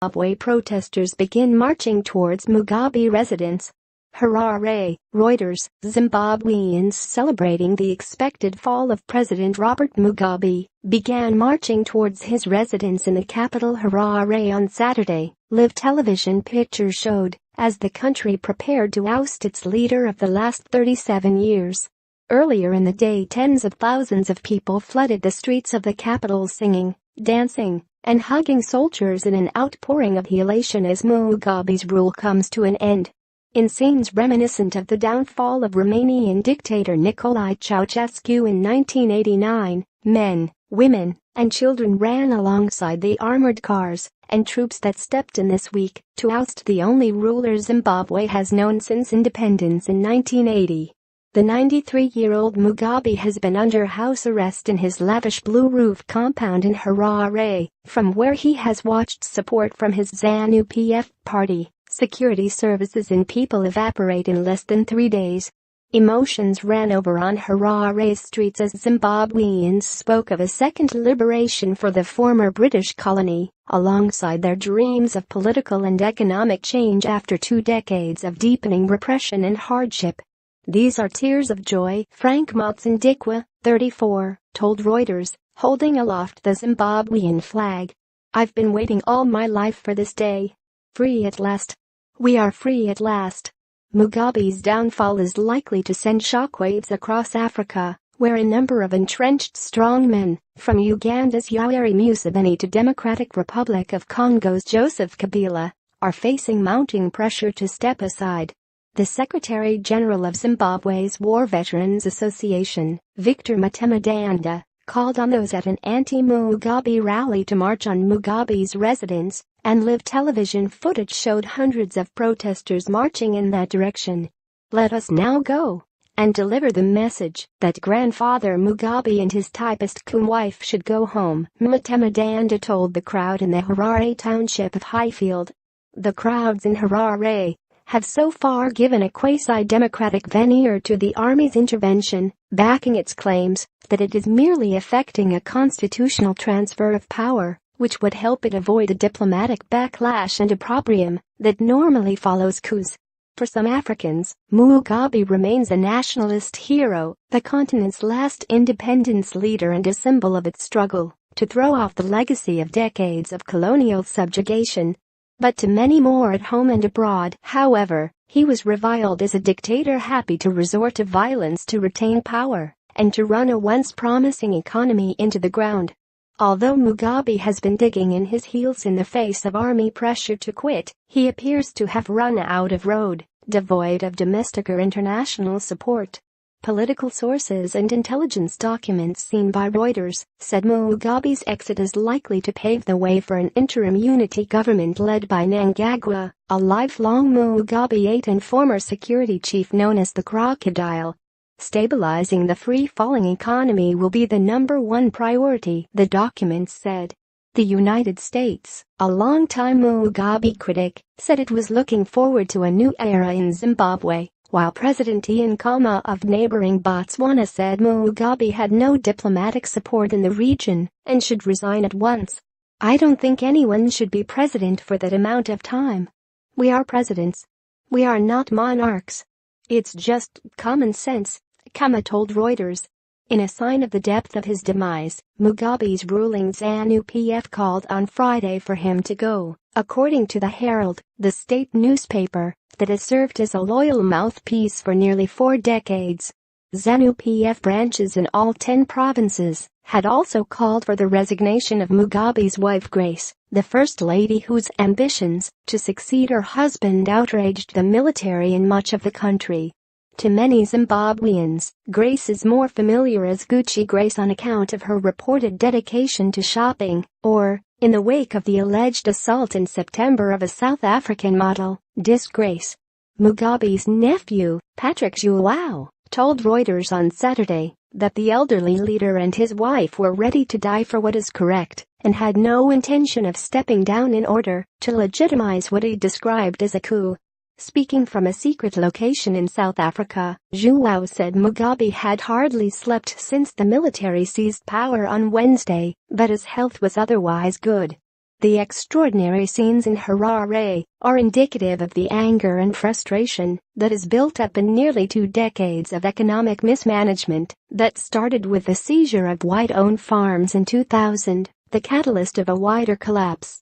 Zimbabwe protesters begin marching towards Mugabe residence. Harare, Reuters. Zimbabweans celebrating the expected fall of President Robert Mugabe began marching towards his residence in the capital Harare on Saturday, live television pictures showed, as the country prepared to oust its leader of the last 37 years. Earlier in the day, tens of thousands of people flooded the streets of the capital singing, dancing, and hugging soldiers in an outpouring of elation as Mugabe's rule comes to an end. In scenes reminiscent of the downfall of Romanian dictator Nicolae Ceausescu in 1989, men, women, and children ran alongside the armored cars and troops that stepped in this week to oust the only ruler Zimbabwe has known since independence in 1980. The 93-year-old Mugabe has been under house arrest in his lavish blue-roof compound in Harare, from where he has watched support from his ZANU-PF party, security services and people evaporate in less than 3 days. Emotions ran over on Harare's streets as Zimbabweans spoke of a second liberation for the former British colony, alongside their dreams of political and economic change after 2 decades of deepening repression and hardship. "These are tears of joy," Frank Motsindikwa, 34, told Reuters, holding aloft the Zimbabwean flag. "I've been waiting all my life for this day. Free at last. We are free at last." Mugabe's downfall is likely to send shockwaves across Africa, where a number of entrenched strongmen, from Uganda's Yoweri Museveni to Democratic Republic of Congo's Joseph Kabila, are facing mounting pressure to step aside. The Secretary-General of Zimbabwe's War Veterans Association, Victor Mtemedanda, called on those at an anti-Mugabe rally to march on Mugabe's residence, and live television footage showed hundreds of protesters marching in that direction. "Let us now go and deliver the message that Grandfather Mugabe and his typist coup wife should go home," Mtemedanda told the crowd in the Harare township of Highfield. The crowds in Harare have so far given a quasi-democratic veneer to the army's intervention, backing its claims that it is merely effecting a constitutional transfer of power, which would help it avoid a diplomatic backlash and opprobrium that normally follows coups. For some Africans, Mugabe remains a nationalist hero, the continent's last independence leader and a symbol of its struggle to throw off the legacy of decades of colonial subjugation. But to many more at home and abroad, however, he was reviled as a dictator happy to resort to violence to retain power and to run a once promising economy into the ground. Although Mugabe has been digging in his heels in the face of army pressure to quit, he appears to have run out of road, devoid of domestic or international support. Political sources and intelligence documents seen by Reuters said Mugabe's exit is likely to pave the way for an interim unity government led by Mnangagwa, a lifelong Mugabe aide and former security chief known as the Crocodile. Stabilizing the free-falling economy will be the #1 priority, the documents said. The United States, a longtime Mugabe critic, said it was looking forward to a new era in Zimbabwe, while President Ian Khama of neighboring Botswana said Mugabe had no diplomatic support in the region and should resign at once. "I don't think anyone should be president for that amount of time. We are presidents. We are not monarchs. It's just common sense," Khama told Reuters. In a sign of the depth of his demise, Mugabe's ruling ZANU-PF called on Friday for him to go, according to the Herald, the state newspaper that has served as a loyal mouthpiece for nearly 4 decades. ZANU-PF branches in all 10 provinces had also called for the resignation of Mugabe's wife Grace, the First Lady whose ambitions to succeed her husband outraged the military in much of the country. To many Zimbabweans, Grace is more familiar as Gucci Grace on account of her reported dedication to shopping, or, in the wake of the alleged assault in September of a South African model, Disgrace. Mugabe's nephew, Patrick João, told Reuters on Saturday that the elderly leader and his wife were ready to die for what is correct and had no intention of stepping down in order to legitimize what he described as a coup. Speaking from a secret location in South Africa, João said Mugabe had hardly slept since the military seized power on Wednesday, but his health was otherwise good. The extraordinary scenes in Harare are indicative of the anger and frustration that has built up in nearly 2 decades of economic mismanagement that started with the seizure of white-owned farms in 2000, the catalyst of a wider collapse.